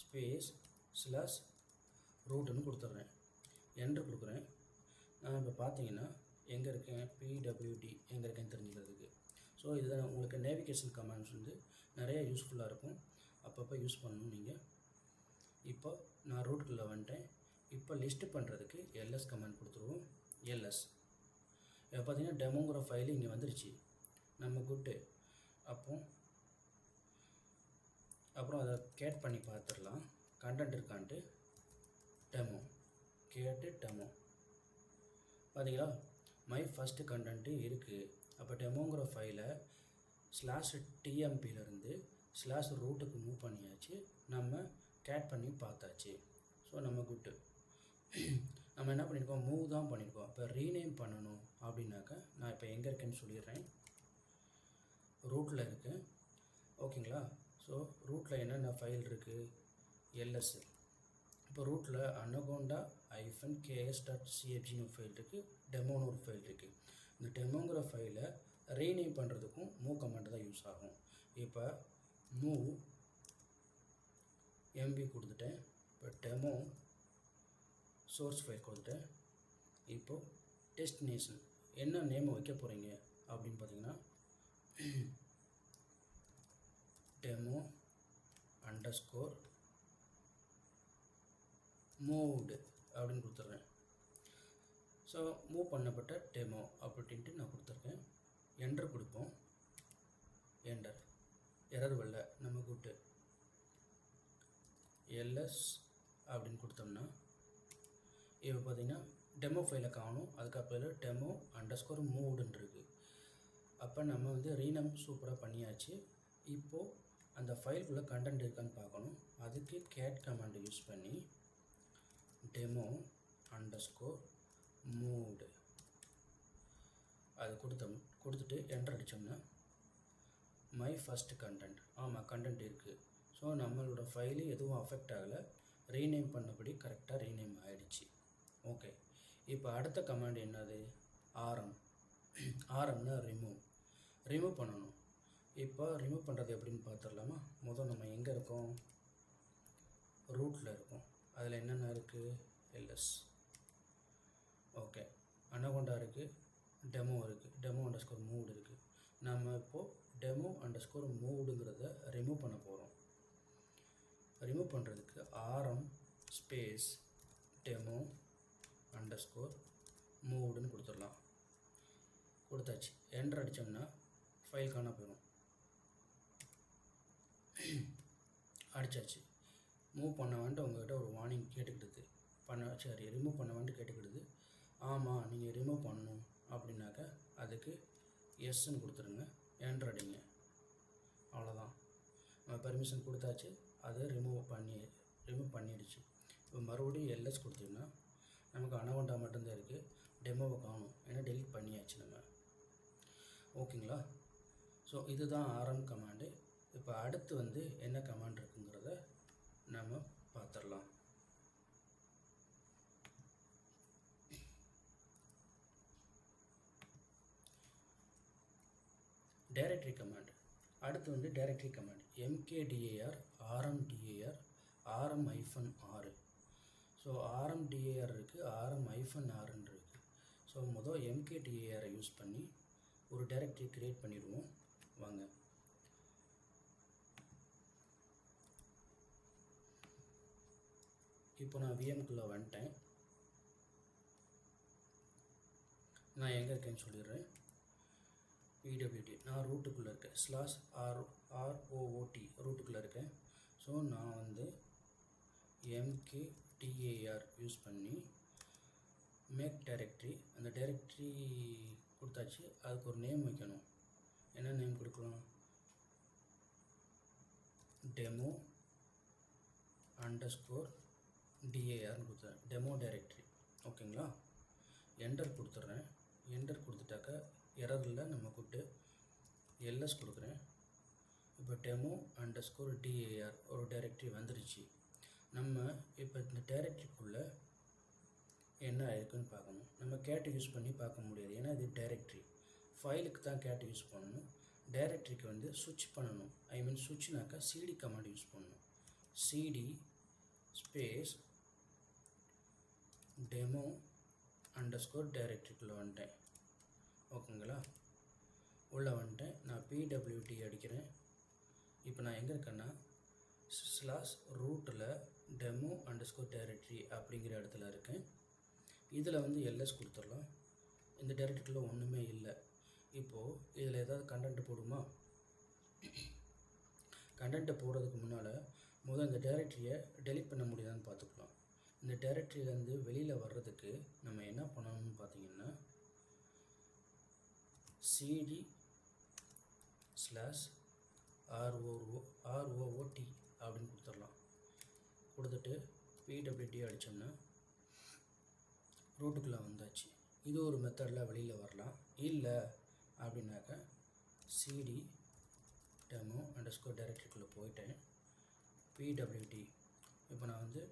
ஸ்பேஸ் /ரூட்டுன்னு கொடுத்துட்றேன். என்ட்ரு கொடுக்குறேன். நான் இப்போ பார்த்தீங்கன்னா எங்கே இருக்கேன், பிடபிள்யூடி எங்கே இருக்கேன்னு தெரிஞ்சுக்கிறதுக்கு. ஸோ இதுதான் உங்களுக்கு நேவிகேஷன் கமாண்ட்ஸ் வந்து நிறைய யூஸ்ஃபுல்லாக இருக்கும். அப்பப்போ யூஸ் பண்ணணும் நீங்கள். இப்போ நான் ரூட்டுக்குள்ளே வந்துட்டேன். இப்போ லிஸ்ட்டு பண்ணுறதுக்கு எல்எஸ் கமாண்ட் கொடுத்துருவோம். எல்எஸ் இப்போ பார்த்தீங்கன்னா டெமோங்கிற ஃபைல் இங்கே வந்துருச்சு, நம்ம குட்டு. அப்புறம் அதை கேட் பண்ணி பார்த்துடலாம் கண்டென்ட் இருக்கான்ட்டு. டெமோ கேட்டு டெமோ பார்த்தீங்களா, மை ஃபஸ்ட்டு கண்டென்ட்டு இருக்குது. அப்போ டெமோங்கிற ஃபைலை /TMPலேருந்து /ரூட்டுக்கு மூவ் பண்ணியாச்சு, நம்ம கேட் பண்ணி பார்த்தாச்சு. ஸோ நம்ம குட்டு. நம்ம என்ன பண்ணியிருக்கோம், மூவ் தான் பண்ணியிருக்கோம். இப்போ ரீநேம் பண்ணணும் அப்படின்னாக்கா நான் இப்போ எங்கே இருக்கேன்னு சொல்லிடுறேன். ரூட்டில் இருக்கேன். ஓகேங்களா. ஸோ ரூட்டில் என்னென்ன ஃபைல் இருக்குது, எல்எஸ். இப்போ ரூட்டில் anaconda -ks.cfgன்னு ஒரு ஃபைல் இருக்குது, டெமோன்னு ஒரு ஃபைல் இருக்குது. இந்த டெமோங்கிற ஃபைலை ரீநேம் பண்ணுறதுக்கும் மூவ் கமாண்ட் தான் யூஸ் ஆகும். இப்போ மூவ் எம்பி கொடுத்துட்டேன். இப்போ டெமோ சோர்ஸ் ஃபைல் கொடுத்துட்டேன். இப்போது டெஸ்டினேஷன் என்ன நேம் வைக்க போகிறீங்க அப்படின்னு பார்த்தீங்கன்னா டெமோ அண்டர்ஸ்கோர் மூவ்டு அப்படின்னு கொடுத்துட்றேன். ஸோ மூவ் பண்ணப்பட்ட டெமோ அப்படின்ட்டு நான் கொடுத்துருக்கேன். என்டர் கொடுப்போம். என்டர் எரர் வரல. நம்ம கூப்பிட்டு எல்எஸ் அப்படின்னு கொடுத்தோம்னா இப்போ பார்த்தீங்கன்னா டெமோ ஃபைலை காணும். அதுக்கப்புறம் டெமோ அண்டர்ஸ்கோர் மூவ்டுன்னு இருக்குது. அப்போ நம்ம வந்து ரீனம் சூப்பராக பண்ணியாச்சு. இப்போது அந்த ஃபைலுக்குள்ளே கண்டென்ட் இருக்கான்னு பார்க்கணும். அதுக்கு கேட் கமாண்டை யூஸ் பண்ணி டெமோ அண்டர்ஸ்கோர் மூவ்டு அது கொடுத்துட்டு என்டர் அடித்தோம்னா மை ஃபஸ்ட் கண்டென்ட். ஆமாம், கண்டென்ட் இருக்குது. ஸோ நம்மளோட ஃபைலு எதுவும் அஃபெக்ட் ஆகலை. ரீநேம் பண்ணபடி கரெக்டாக ரீநேம் ஆகிடுச்சு. ஓகே, இப்போ அடுத்த கமாண்ட் என்னது? ஆர்எம். ஆர்எம்னா ரிமூவ் பண்ணணும். இப்போ ரிமூவ் பண்ணுறது எப்படின்னு பார்த்துடலாமா? முதல் நம்ம எங்கே இருக்கோம்? ரூட்டில் இருக்கோம். அதில் என்னென்ன இருக்குது? எல்எஸ். ஓகே, அனகொண்டா இருக்குது, டெமோ இருக்குது, டெமோ அண்டர்ஸ்கோர் மூவ்டு இருக்குது. நம்ம இப்போது டெமோ அண்டர்ஸ்கோர் மூவ்டுங்கிறத ரிமூவ் பண்ண போகிறோம். ரிமூவ் பண்ணுறதுக்கு ஆர்எம் ஸ்பேஸ் டெமோ அண்டர்ஸ்கோர் மூவ்டுன்னு கொடுத்துடலாம். கொடுத்தாச்சு. என்டர் அடித்தோம்னா ஃபைல் காண போயிடும். அடித்தாச்சு. மூவ் பண்ண வேண்டாம். உங்கள்கிட்ட ஒரு வார்னிங் கேட்டுக்கிடுது. ரிமூவ் பண்ண வேண்டாம் கேட்டுக்கிடுது. ஆமாம், நீங்கள் ரிமூவ் பண்ணணும் அப்படின்னாக்கா அதுக்கு எஸ்ன்னு கொடுத்துருங்க. என்டர் அடிங்க. அவ்வளோதான். நம்ம பெர்மிஷன் கொடுத்தாச்சு. அதை ரிமூவ் பண்ணிடுச்சு. இப்போ மறுபடியும் எல்எஸ் கொடுத்தீங்கன்னா நமக்கு அனகொண்டா மட்டும்தான் இருக்குது. டெமோவை காணும். ஏன்னா டெலிட் பண்ணியாச்சு நம்ம. ஓகேங்களா? ஸோ இதுதான் ஆர்எம் கமாண்டு. இப்போ அடுத்து வந்து என்ன கமாண்ட் இருக்குங்கிறத நம்ம பார்த்துடலாம். Directory command. அடுத்து வந்து directory command mkdir rmdir rm-r. So rmdir இருக்குது, rm-rன்னு இருக்குது. ஸோ முதல் mkdir யூஸ் பண்ணி ஒரு டைரக்டரி க்ரியேட் பண்ணிடுவோம். வாங்க. இப்போ நான் விஎம்குள்ளே வந்துட்டேன். நான் எங்கே இருக்கேன்னு சொல்லிடுறேன். பிடபிள்யூடி நான் ரூட்டுக்குள்ளே இருக்கேன். /root ரூட்டுக்குள்ளே இருக்கேன். ஸோ நான் வந்து mkdir யூஸ் பண்ணி மேக் டைரக்டரி, அந்த டைரக்டரி கொடுத்தாச்சு. அதுக்கு ஒரு நேம் வைக்கணும். என்ன நேம் கொடுக்கலாம்? டெமோ அண்டர்ஸ்கோர் dirன்னு கொடுத்துறேன். Demo directory. ஓகேங்களா? என்டர் கொடுத்துட்றேன். என்டர் கொடுத்துட்டாக்கா எரரில் நம்ம கூப்பிட்டு எல்எஸ் கொடுக்குறேன். இப்போ டெமோ அண்டர்ஸ்கோர் dir ஒரு டைரக்டரி வந்துருச்சு. நம்ம இப்போ இந்த டைரக்டரிக்குள்ளே என்ன ஆயிருக்குன்னு பார்க்கணும். நம்ம கேட் யூஸ் பண்ணி பார்க்க முடியாது. ஏன்னா இது டைரக்டரி. ஃபைலுக்கு தான் கேட் யூஸ் பண்ணணும். டைரக்டரிக்கு வந்து சுவிட்ச் பண்ணணும். சுவிட்ச்னாக்கா சிடி கமாண்ட் யூஸ் பண்ணணும். சிடி ஸ்பேஸ் டெமோ அண்டர்ஸ்கோர் டைரக்டரிக்குள்ளே வந்துட்டேன். ஓகேங்களா? உள்ளே வந்துட்டேன். நான் பிடபிள்யூடி அடிக்கிறேன். இப்போ நான் எங்கே இருக்கேன்னா /ரூட்டில் டெமோ அண்டர்ஸ்கோர் டைரக்டரி அப்படிங்கிற இடத்துல இருக்கேன். இதில் வந்து எல்எஸ் கொடுத்துடலாம். இந்த டைரக்டரிக்குள்ளே ஒன்றுமே இல்லை. இப்போது இதில் ஏதாவது கண்டென்ட் போடுமா? கண்டென்ட்டை போடுறதுக்கு முன்னால் முதல் இந்த டைரக்டரியை டெலிட் பண்ண முடியுதான்னு பார்த்துக்கலாம். இந்த டைரக்டரியிலேருந்து வெளியில் வர்றதுக்கு நம்ம என்ன பண்ணணும்னு பார்த்தீங்கன்னா cd/root அப்படின்னு கொடுத்துடலாம். கொடுத்துட்டு பிடபிள்யூடி அடித்தோம்னா ரூட்டுக்குள்ளே வந்தாச்சு. இது ஒரு மெத்தடில் வெளியில் வரலாம். இல்லை அப்படின்னாக்கா cd டெமோ அண்டர்ஸ்கோர் டைரக்டரிக்குள்ளே போயிட்டேன். பிடபிள்யூடி இப்போ நான் வந்து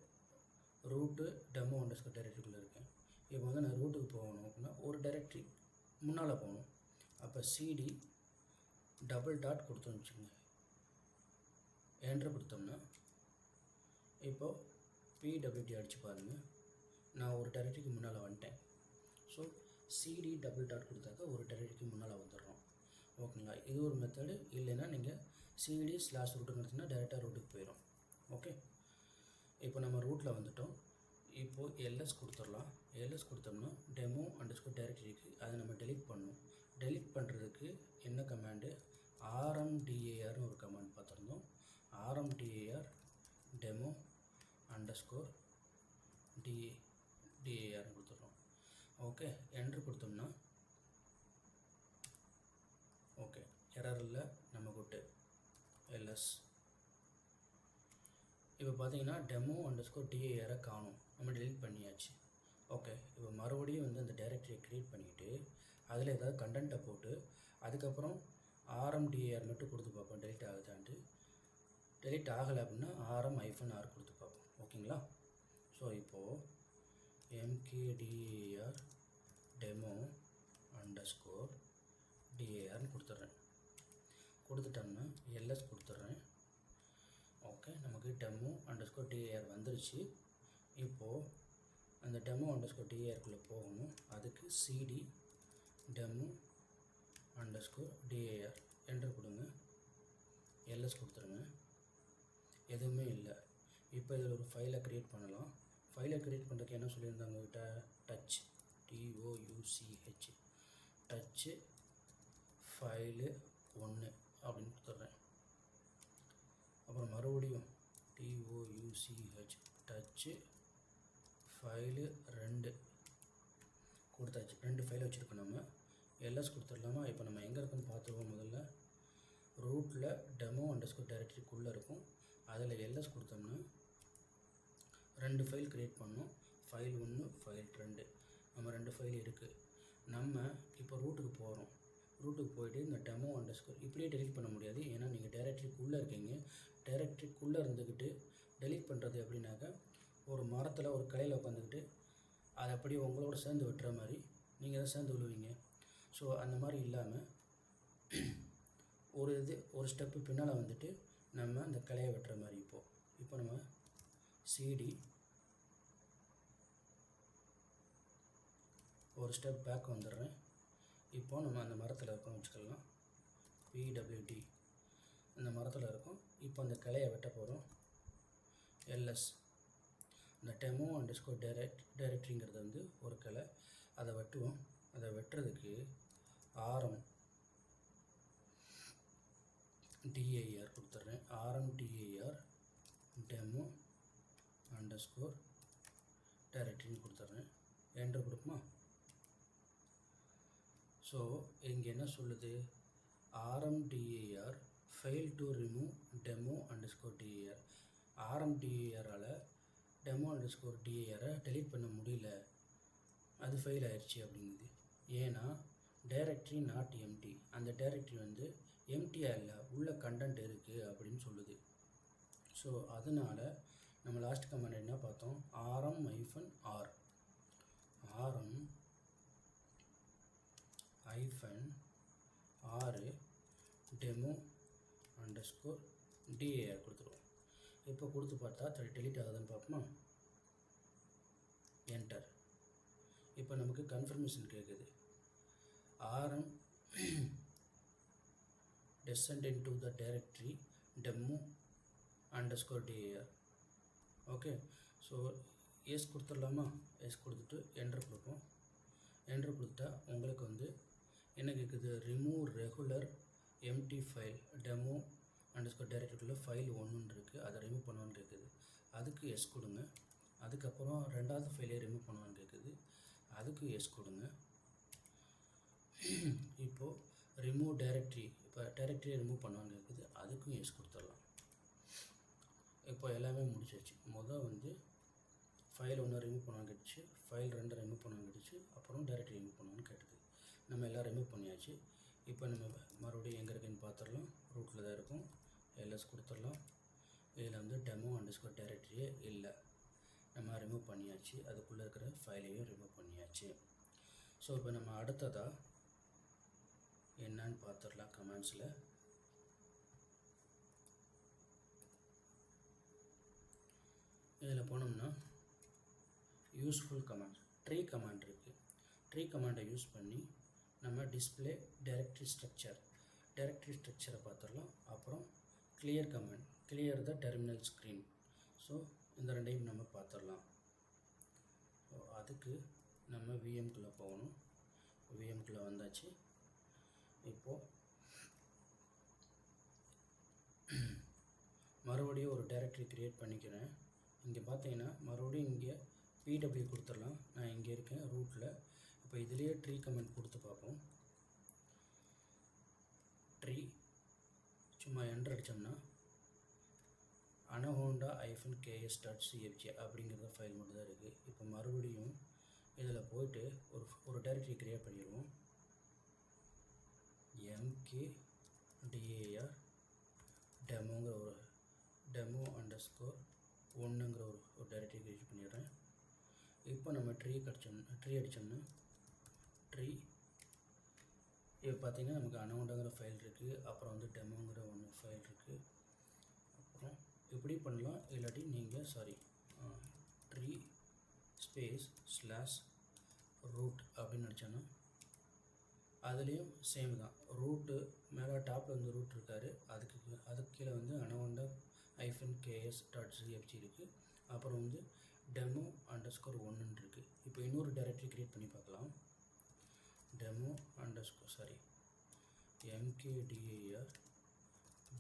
ரூட்டு டெமோ அண்டர்ஸ்கோர் டைரக்டரிக்குள்ளே இருக்கேன். இப்போ வந்து நான் ரூட்டுக்கு போகணும் அப்படின்னா ஒரு டைரக்டரி முன்னால் போகணும். அப்போ cd /. கொடுத்தோன்னு வச்சுக்கோங்க. என்ட்ரு கொடுத்தோம்னா இப்போது பிடபிள்யூடி அடித்து பாருங்கள். நான் ஒரு டைரக்டரிக்கு முன்னால் வந்துட்டேன். So cd /. கொடுத்தாக்கா ஒரு டைரக்டரிக்கு முன்னால் வந்துடுறோம். ஓகேங்களா? இது ஒரு மெத்தடு. இல்லைன்னா நீங்கள் cd/root எடுத்திங்கன்னா டேரெக்டாக ரூட்டுக்கு போயிடும். ஓகே, இப்போ நம்ம ரூட்டில் வந்துட்டோம். இப்போது எல்எஸ் கொடுத்துடலாம். எல்எஸ் கொடுத்தோம்னா டெமோ அண்டர்ஸ்கோர் டைரக்டரிக்கு அதை நம்ம டெலிட் பண்ணணும். டெலிட் பண்ணுறதுக்கு என்ன கமாண்டு, rmdirனு ஒரு கமாண்ட் பார்த்துருந்தோம். rmdir டெமோ அண்டர்ஸ்கோர் dirனு கொடுத்துட்றோம். ஓகே, என்ட்ரு கொடுத்தோம்னா ஓகே, எரர் இல்லை, நம்ம கூட்டு எல்எஸ். இப்போ பார்த்தீங்கன்னா டெமோ அண்டர்ஸ்கோர் dir காணும், நம்ம டெலிட் பண்ணியாச்சு. ஓகே, இப்போ மறுபடியும் வந்து அந்த டைரக்டரியை க்ரியேட் பண்ணிவிட்டு அதில் ஏதாவது கண்டென்ட்டை போட்டு அதுக்கப்புறம் rmdir மட்டும் கொடுத்து பார்ப்போம் டெலிட் ஆகுதான்ட்டு. டெலிட் ஆகலை அப்படின்னா rm-r கொடுத்து பார்ப்போம். ஓகேங்களா? ஸோ இப்போது mkdir டெமோ அண்டர்ஸ்கோர் dirன்னு கொடுத்துட்றேன். கொடுத்துட்டோம்னா எல்எஸ் கொடுத்துட்றேன். ஓகே, நமக்கு டெமோ அண்டர்ஸ்கோர் dir வந்துருச்சு. இப்போது அந்த டெமோ அண்டர்ஸ்கோர் dirக்குள்ளே போகணும். அதுக்கு cd demo underscore dir enter கொடுங்க. எல்எஸ் கொடுத்துருங்க. எதுவுமே இல்லை. இப்போ இதில் ஒரு ஃபைலை க்ரியேட் பண்ணலாம். ஃபைலை க்ரியேட் பண்ணுறதுக்கு என்ன சொல்லியிருந்தாங்க கிட்ட, டச் touch டச்சு ஃபைலு 1 அப்படின்னு கொடுத்துட்றேன். அப்புறம் மறுபடியும் touch டச்சு ஃபைலு 2 கொடுத்தாச்சு. 2 ஃபைல் வச்சுருக்கோம் நம்ம. எல்எஸ் கொடுத்துடலாமா? இப்போ நம்ம எங்கே இருக்குன்னு பார்த்துருவோம். முதல்ல ரூட்டில் டெமோ அண்டர்ஸ்கோர் டைரக்டரிக்குள்ளே இருக்கும். அதில் எல்எஸ் கொடுத்தோம்னா 2 ஃபைல் க்ரியேட் பண்ணோம். ஃபைல் 1 ஃபைல் 2, நம்ம 2 ஃபைல் இருக்குது. நம்ம இப்போ ரூட்டுக்கு போகிறோம். ரூட்டுக்கு போய்ட்டு இந்த டெமோ அண்டர்ஸ்கோர் இப்படியே டெலிட் பண்ண முடியாது, ஏன்னா நீங்கள் டைரக்டரிக்குள்ளே இருக்கீங்க. டைரக்டரிக்குள்ளே இருந்துக்கிட்டு டெலிட் பண்ணுறது எப்படின்னாக்கா, ஒரு மரத்தில் ஒரு கிளையில் உட்காந்துக்கிட்டு அதை அப்படியே உங்களோட சேர்ந்து வெட்டுற மாதிரி நீங்கள் தான் சேர்ந்து விழுவீங்க. ஸோ அந்த மாதிரி இல்லாமல் ஒரு ஸ்டெப்பு பின்னால் வந்துட்டு நம்ம அந்த கிளையை வெட்டுற மாதிரி. இப்போ நம்ம சிடி ஒரு ஸ்டெப் பேக் வந்துடுறேன். இப்போது நம்ம அந்த மரத்தில் இருக்கோம் வச்சுக்கலாம். pwd இந்த மரத்தில் இருக்கும். இப்போ அந்த கிளையை வெட்ட போகிறோம். எல்எஸ் இந்த டெமோ அண்டர்ஸ்கோர் டைரக்டரிங்கிறது வந்து ஒரு கிளை, அதை வெட்டுவோம். அதை வெட்டுறதுக்கு rmdir கொடுத்துட்றேன். rmdir டெமோ அண்டர்ஸ்கோர் டைரக்டரின்னு கொடுத்துட்றேன். என்ட்ரு கொடுக்குமா? ஸோ இங்கே என்ன சொல்லுது, rmdir fail to remove demo underscore dir. rmdirஆல் டெமோ அண்டர்ஸ்கோர் dirஐ டெலிட் பண்ண முடியல, அது ஃபெயில் ஆயிடுச்சு அப்படிங்குது. ஏன்னா டைரக்டரி நாட் எம்டி, அந்த டைரக்டரி வந்து எம்டியாக இல்லை, உள்ள கண்டென்ட் இருக்குது அப்படின்னு சொல்லுது. ஸோ அதனால் நம்ம லாஸ்ட் கமெண்ட் என்ன பார்த்தோம், rm-r டெமோ அண்டர்ஸ்கோர் dir கொடுத்துருவோம். இப்போ கொடுத்து பார்த்தா டெலிட் ஆகுதுன்னு பார்ப்போமா? என்டர். இப்போ நமக்கு கன்ஃபர்மேஷன் கேட்குது, rm descend into the directory demo underscore dir. Okay, so yes கொடுத்துடலாமா? எஸ் கொடுத்துட்டு என்ட்ரு கொடுப்போம். என்ட்ரு கொடுத்தா உங்களுக்கு வந்து என்ன கேட்குது, remove regular empty file demo underscore டைரக்டரிக்குள்ளே ஃபைல் 1 இருக்குது, அதை ரிமூவ் பண்ணுவான்னு கேட்குது. அதுக்கு எஸ் கொடுங்க. அதுக்கப்புறம் ரெண்டாவது ஃபைலே ரிமூவ் பண்ணுவான்னு கேட்குது, அதுக்கு எஸ் கொடுங்க. இப்போது ரிமூவ் டைரக்டரி, இப்போ டைரக்டரியை ரிமூவ் பண்ணுவான்னு கேட்குது, அதுக்கும் எஸ் கொடுத்துடலாம். இப்போ எல்லாமே முடிச்சிச்சு. வந்து ஃபைல் 1 ரிமூவ் பண்ணுவான்னு கேட்டுச்சு, ஃபைல் 2 ரிமூவ் பண்ணுவான்னு கேட்டுச்சு, அப்புறம் டைரக்டரி ரிமூவ் பண்ணுவான்னு கேட்டுது. நம்ம எல்லாம் ரிமூவ் பண்ணியாச்சு. இப்போ நம்ம மறுபடியும் எங்கே இருக்குன்னு பார்த்துடலாம். ரூட்டில் தான் இருக்கும். எல்எஸ் கொடுத்துடலாம். இதில் வந்து டெமோ அண்டர்ஸ்கோர் டைரக்டரியே இல்லை, நம்ம ரிமூவ் பண்ணியாச்சு. அதுக்குள்ளே இருக்கிற ஃபைலையும் ரிமூவ் பண்ணியாச்சு. ஸோ இப்போ நம்ம அடுத்ததாக என்னன்னு பார்த்துடலாம். கமெண்ட்ஸில் இதில் போனோம்னா யூஸ்ஃபுல் கமாண்ட் ட்ரீ கமாண்ட் இருக்குது. ட்ரீ கமாண்டை யூஸ் பண்ணி நம்ம டிஸ்பிளே டைரக்டரி ஸ்ட்ரக்சரை பார்த்துடலாம். அப்புறம் கிளியர் கமாண்ட், கிளியர் த டெர்மினல் ஸ்க்ரீன், ஸோ இந்த ரெண்டையும் நம்ம பார்த்துடலாம். ஸோ அதுக்கு நம்ம விஎம்குள்ளே போகணும். விஎம்குள்ளே வந்தாச்சு. இப்போது மறுபடியும் ஒரு டைரக்டரி க்ரியேட் பண்ணிக்கிறேன். இங்கே பார்த்தீங்கன்னா மறுபடியும் இங்கே பிடபிள்யூ கொடுத்துடலாம். நான் இங்கே இருக்கேன் ரூட்டில். இப்போ இதுலேயே ட்ரீ கமெண்ட் கொடுத்து பார்ப்போம். ட்ரீ சும்மா என்டர் அடித்தோம்னா anaconda-ks.cfg அப்படிங்கிற ஃபைல் மட்டும் தான் இருக்குது. இப்போ மறுபடியும் இதில் போய்ட்டு ஒரு டைரக்டரி க்ரியேட் பண்ணிடுவோம். mkdir டெமோங்கிற ஒரு demo_1ங்கிற ஒரு டைரக்டரி க்ரியேட் பண்ணிடுறேன். இப்போ நம்ம ட்ரீ அடித்தோம்னா ட்ரீ இப்போ பார்த்திங்கன்னா நமக்கு anacondaங்கிற ஃபைல் இருக்குது. அப்புறம் வந்து டெமோங்கிற ஒன்று ஃபைல் இருக்குது. அப்புறம் இப்படி பண்ணலாம். இல்லாட்டி நீங்கள் ட்ரீ /root அப்படின்னு அடித்தோன்னா அதுலேயும் சேம் தான். ரூட்டு மேலே டாப்பில் வந்து ரூட் இருக்கார். அதுக்கு கீழே வந்து anaconda-ks.cfg இருக்குது. அப்புறம் வந்து demo_1 இருக்குது. இப்போ இன்னொரு டைரக்டரி க்ரியேட் பண்ணி பார்க்கலாம். mkdir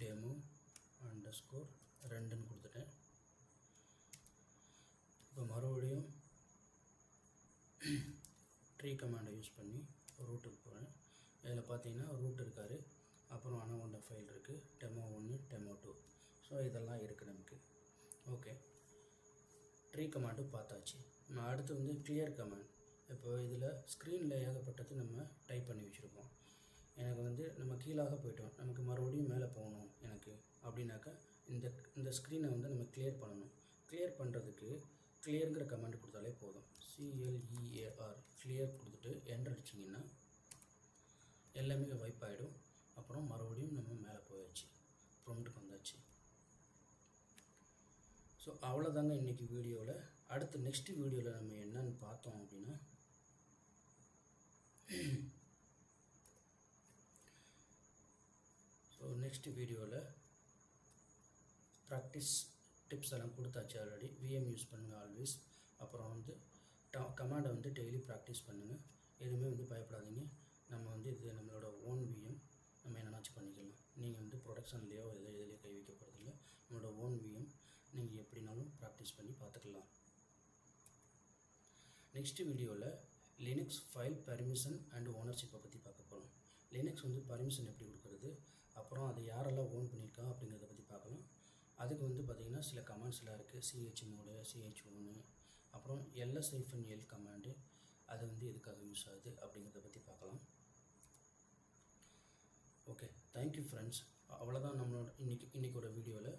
demo_2ன்னு கொடுத்துட்டேன். இப்போ மறுபடியும் ட்ரீ கமாண்டை யூஸ் பண்ணி ரூட்டுக்கு போகிறேன். இதில் பார்த்தீங்கன்னா ரூட் இருக்கார். அப்புறம் anaconda ஃபைல் இருக்குது. demo_1 demo_2. ஸோ இதெல்லாம் இருக்குது நமக்கு. ஓகே, ட்ரீ கமாண்டு பார்த்தாச்சு. நம்ம அடுத்து வந்து கிளியர் கமாண்ட். இப்போ இதில் ஸ்க்ரீனில் ஏகப்பட்டது நம்ம டைப் பண்ணி வச்சுருக்கோம். எனக்கு வந்து நம்ம கீழாக போய்ட்டோம், நமக்கு மறுபடியும் மேலே போகணும் எனக்கு அப்படின்னாக்கா இந்த ஸ்க்ரீனை வந்து நம்ம கிளியர் பண்ணணும். கிளியர் பண்ணுறதுக்கு கிளியருங்கிற கமாண்ட் கொடுத்தாலே போதும். CLEAR கிளியர் கொடுத்துட்டு என்டர் அடிச்சிங்கன்னா எல்லாமே வைப் ஆகிடும். அப்புறம் மறுபடியும் நம்ம மேலே போயாச்சு, ப்ராம்ப்ட்டுக்கு வந்தாச்சு. ஸோ அவ்வளோதாங்க இன்றைக்கி வீடியோவில். அடுத்து நெக்ஸ்ட் வீடியோவில் நம்ம என்னன்னு பார்த்தோம் அப்படின்னா நெக்ஸ்ட் வீடியோவில் ப்ராக்டிஸ் டிப்ஸ் எல்லாம் கொடுத்தாச்சு ஆல்ரெடி. விஎம் யூஸ் பண்ணுங்கள் ஆல்வேஸ். அப்புறம் வந்து கமாண்டை வந்து டெய்லி ப்ராக்டிஸ் பண்ணுங்கள். எதுவுமே வந்து பயப்படாதீங்க. நம்ம வந்து இது நம்மளோட ஓன் விஎம், நம்ம என்னென்னாச்சும் பண்ணிக்கலாம். நீங்கள் வந்து ப்ரொடக்ஷன்லேயோ எதுலேயோ கை வைக்க போகிறதில்ல. நம்மளோட ஓன் விஎம் நீங்கள் எப்படினாலும் ப்ராக்டிஸ் பண்ணி பார்த்துக்கலாம். நெக்ஸ்ட் வீடியோவில் லினக்ஸ் ஃபைல் பர்மிஷன் அண்ட் ஓனர்ஷிப்பை பற்றி பார்க்க போகிறோம். லினக்ஸ் வந்து பர்மிஷன் எப்படி கொடுக்குறது, அப்புறம் அதை யாரெல்லாம் ஓன் பண்ணியிருக்கா அப்படிங்கிறத பற்றி பார்க்கலாம். அதுக்கு வந்து பார்த்திங்கன்னா சில கமாண்ட்ஸ்லாம் இருக்குது. chmod, chown, அப்புறம் ls-l கமாண்டு. அது வந்து எதுக்காக யூஸ் ஆகுது அப்படிங்கிறத பற்றி பார்க்கலாம். Okay, thank you friends. அவ்வளோதான் நம்மளோட இன்றைக்கோட வீடியோவில்.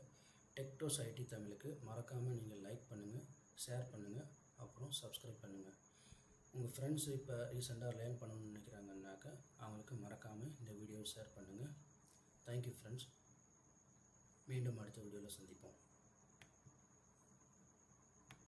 டெக்டோஸ் ஐடி தமிழுக்கு மறக்காமல் நீங்கள் லைக் பண்ணுங்கள், ஷேர் பண்ணுங்கள், அப்புறம் சப்ஸ்கிரைப் பண்ணுங்கள். உங்கள் ஃப்ரெண்ட்ஸ் இப்போ ரீசெண்டாக லேர்ன் பண்ணணும்னு நினைக்கிறாங்கன்னாக்கா அவங்களுக்கு மறக்காமல் இந்த வீடியோவை ஷேர் பண்ணுங்கள். Thank you friends. மீண்டும் அடுத்த வீடியோவில் சந்திப்போம்.